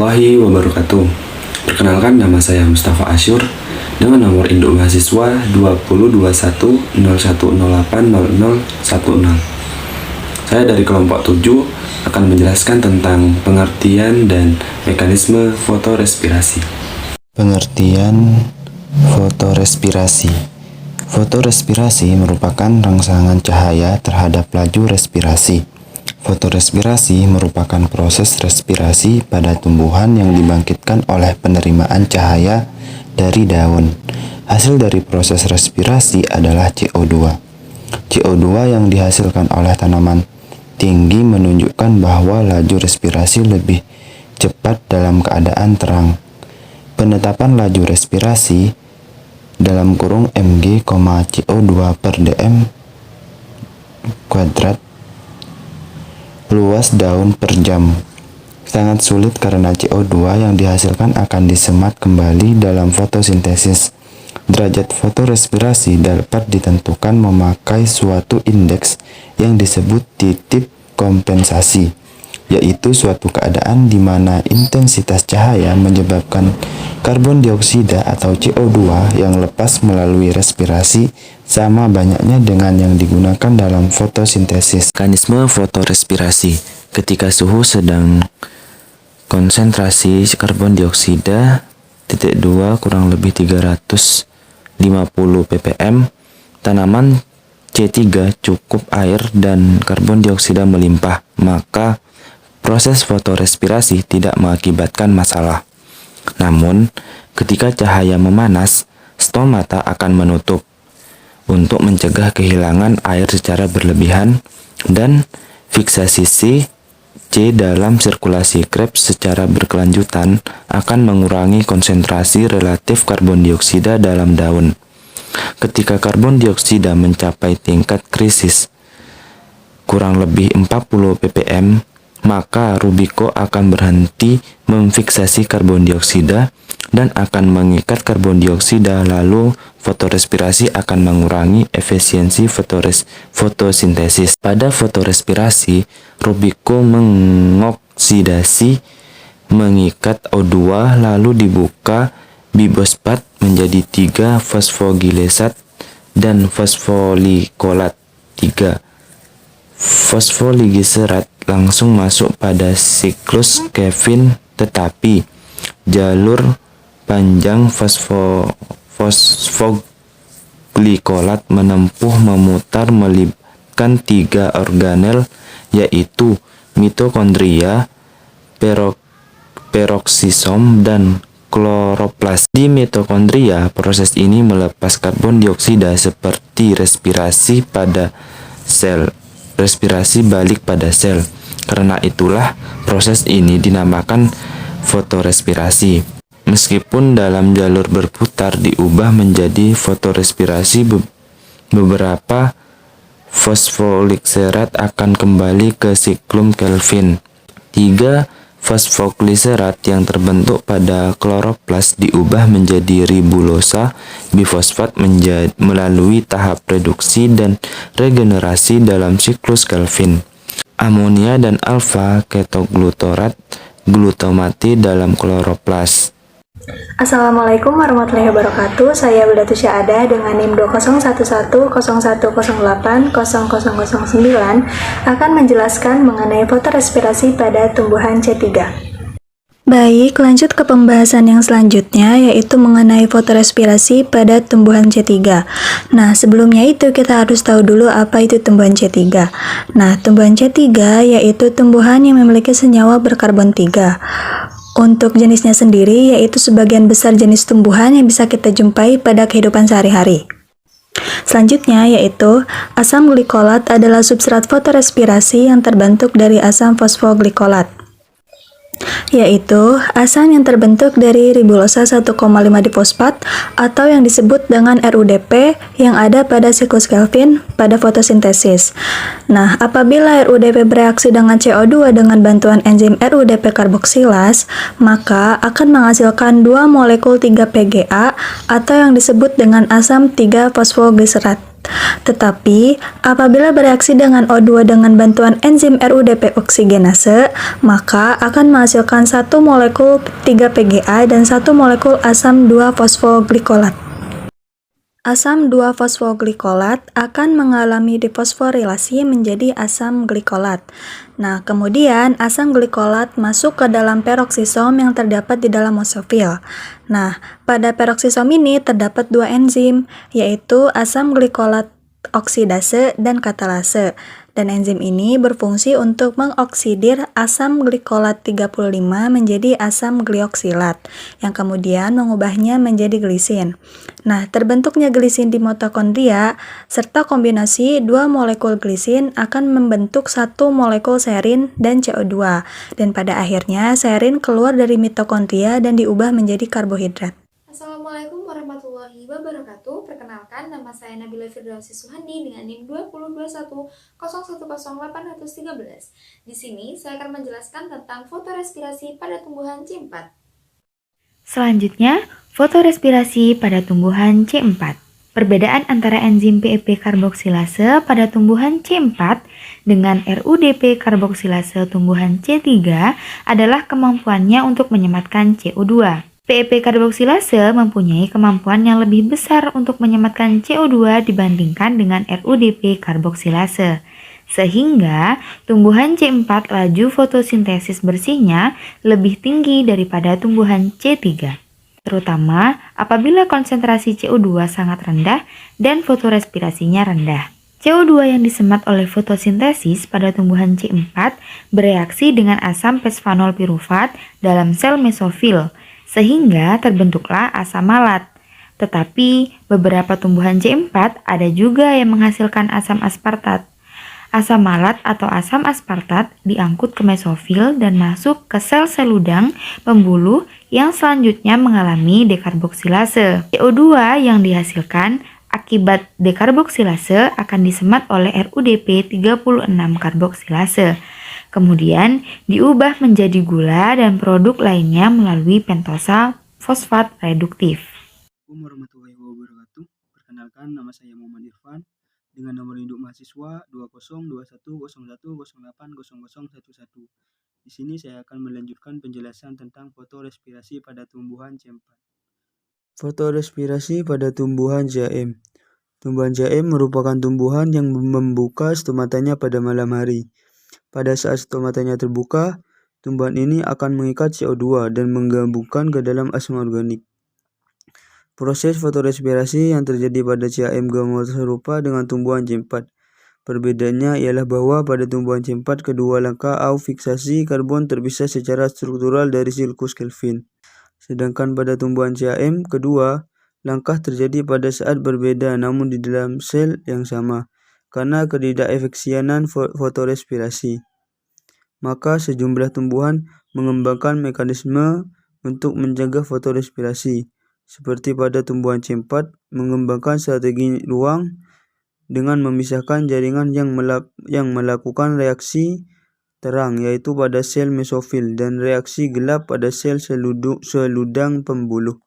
warahmatullahi wabarakatuh. Perkenalkan, nama saya Mustafa Asyur dengan nomor induk mahasiswa 202101080010. Saya dari kelompok 7 akan menjelaskan tentang pengertian dan mekanisme fotorespirasi. Pengertian fotorespirasi. Fotorespirasi merupakan rangsangan cahaya terhadap laju respirasi. Fotorespirasi merupakan proses respirasi pada tumbuhan yang dibangkitkan oleh penerimaan cahaya dari daun. Hasil dari proses respirasi adalah CO2. CO2 yang dihasilkan oleh tanaman tinggi menunjukkan bahwa laju respirasi lebih cepat dalam keadaan terang. Penetapan laju respirasi dalam kurung mg, CO2 per dm kuadrat luas daun per jam sangat sulit karena CO2 yang dihasilkan akan disemat kembali dalam fotosintesis. Derajat fotorespirasi dapat ditentukan memakai suatu indeks yang disebut titik kompensasi, yaitu suatu keadaan di mana intensitas cahaya menyebabkan karbon dioksida atau CO2 yang lepas melalui respirasi sama banyaknya dengan yang digunakan dalam fotosintesis. Mekanisme fotorespirasi. Ketika suhu sedang konsentrasi karbon dioksida titik 2 kurang lebih 350 ppm, tanaman C3 cukup air dan karbon dioksida melimpah, maka proses fotorespirasi tidak mengakibatkan masalah. Namun, ketika cahaya memanas, stomata akan menutup untuk mencegah kehilangan air secara berlebihan, dan fiksasi C dalam sirkulasi Krebs secara berkelanjutan akan mengurangi konsentrasi relatif karbon dioksida dalam daun. Ketika karbon dioksida mencapai tingkat krisis kurang lebih 40 ppm, maka Rubiko akan berhenti memfiksasi karbon dioksida dan akan mengikat karbon dioksida, lalu fotorespirasi akan mengurangi efisiensi fotosintesis. Pada fotorespirasi, Rubiko mengoksidasi, mengikat O2 lalu dibuka bifosfat menjadi 3 fosfoglisat dan fosfolikolat 3. Fosfoligliserat langsung masuk pada siklus Kevin, tetapi jalur panjang fosfoglykolat menempuh memutar melibatkan 3 organel, yaitu mitokondria, peroksisom, dan kloroplas. Di mitokondria, proses ini melepas karbon dioksida seperti respirasi balik pada sel. Karena itulah proses ini dinamakan fotorespirasi. Meskipun dalam jalur berputar diubah menjadi fotorespirasi, beberapa fosfogliserat akan kembali ke siklum Kelvin. 3 fosfogliserat yang terbentuk pada kloroplas diubah menjadi ribulosa bifosfat melalui tahap reduksi dan regenerasi dalam siklus Kelvin. Amonia dan alfa ketoglutorat glutamati dalam kloroplas. Assalamualaikum warahmatullahi wabarakatuh. Saya Bidatu Syahada dengan NIM 20110108009 akan menjelaskan mengenai fotorespirasi pada tumbuhan C3. Baik, lanjut ke pembahasan yang selanjutnya, yaitu mengenai fotorespirasi pada tumbuhan C3. Nah, sebelumnya itu kita harus tahu dulu apa itu tumbuhan C3. Nah, tumbuhan C3 yaitu tumbuhan yang memiliki senyawa berkarbon 3. Untuk jenisnya sendiri, yaitu sebagian besar jenis tumbuhan yang bisa kita jumpai pada kehidupan sehari-hari. Selanjutnya, yaitu asam glikolat adalah substrat fotorespirasi yang terbentuk dari asam fosfoglikolat, yaitu asam yang terbentuk dari ribulosa 1,5 difosfat atau yang disebut dengan RUDP yang ada pada siklus Kelvin pada fotosintesis. Nah, apabila RUDP bereaksi dengan CO2 dengan bantuan enzim RUDP karboksilase, maka akan menghasilkan 2 molekul 3-PGA atau yang disebut dengan asam 3-fosfogliserat. Tetapi, apabila bereaksi dengan O2 dengan bantuan enzim RUDP oksigenase, maka akan menghasilkan 1 molekul 3-PGA dan 1 molekul asam 2-fosfoglykolat. Asam 2-fosfoglykolat akan mengalami difosforilasi menjadi asam glikolat. Nah, kemudian asam glikolat masuk ke dalam peroksisom yang terdapat di dalam mosofil. Nah, pada peroksisom ini terdapat 2 enzim, yaitu asam glikolat oksidase dan katalase. Dan enzim ini berfungsi untuk mengoksidir asam glikolat 35 menjadi asam glioksilat, yang kemudian mengubahnya menjadi glisin. Nah, terbentuknya glisin di mitokondria serta kombinasi 2 molekul glisin akan membentuk 1 molekul serin dan CO2. Dan pada akhirnya serin keluar dari mitokondria dan diubah menjadi karbohidrat. Assalamualaikum warahmatullahi wabarakatuh. Perkenalkan, nama saya Nabila Firdausi Suhandi dengan NIM 20210100813. Di sini saya akan menjelaskan tentang fotorespirasi pada tumbuhan C4. Selanjutnya, fotorespirasi pada tumbuhan C4. Perbedaan antara enzim PEP karboksilase pada tumbuhan C4 dengan RUDP karboksilase tumbuhan C3 adalah kemampuannya untuk menyematkan CO2. PEP karboksilase mempunyai kemampuan yang lebih besar untuk menyematkan CO2 dibandingkan dengan RUDP karboksilase. Sehingga tumbuhan C4 laju fotosintesis bersihnya lebih tinggi daripada tumbuhan C3. Terutama apabila konsentrasi CO2 sangat rendah dan fotorespirasinya rendah. CO2 yang disemat oleh fotosintesis pada tumbuhan C4 bereaksi dengan asam pesfanol pirufat dalam sel mesofil, sehingga terbentuklah asam malat. Tetapi beberapa tumbuhan C4 ada juga yang menghasilkan asam aspartat. Asam malat atau asam aspartat diangkut ke mesofil dan masuk ke sel-sel ludang pembuluh yang selanjutnya mengalami dekarboksilase. CO2 yang dihasilkan akibat dekarboksilase akan disemat oleh RUDP 36 karboksilase. Kemudian diubah menjadi gula dan produk lainnya melalui pentosa fosfat reduktif. Assalamualaikum warahmatullahi wabarakatuh. Perkenalkan, nama saya Muhammad Irfan dengan nomor induk mahasiswa 202101080011. Di sini saya akan melanjutkan penjelasan tentang fotorespirasi pada tumbuhan C4. Fotorespirasi pada tumbuhan JAM. Tumbuhan JAM merupakan tumbuhan yang membuka stomatanya pada malam hari. Pada saat stomatanya terbuka, tumbuhan ini akan mengikat CO2 dan menggabungkan ke dalam asam organik. Proses fotorespirasi yang terjadi pada CAM gamma serupa dengan tumbuhan C4. Perbedaannya ialah bahwa pada tumbuhan C4 kedua langkah aufiksasi karbon terpisah secara struktural dari siklus Kelvin. Sedangkan pada tumbuhan CAM kedua, langkah terjadi pada saat berbeda namun di dalam sel yang sama, karena ketidakefisianan fotorespirasi. Maka sejumlah tumbuhan mengembangkan mekanisme untuk menjaga fotorespirasi. Seperti pada tumbuhan C4, mengembangkan strategi ruang dengan memisahkan jaringan yang melakukan reaksi terang, yaitu pada sel mesofil, dan reaksi gelap pada sel seludang pembuluh.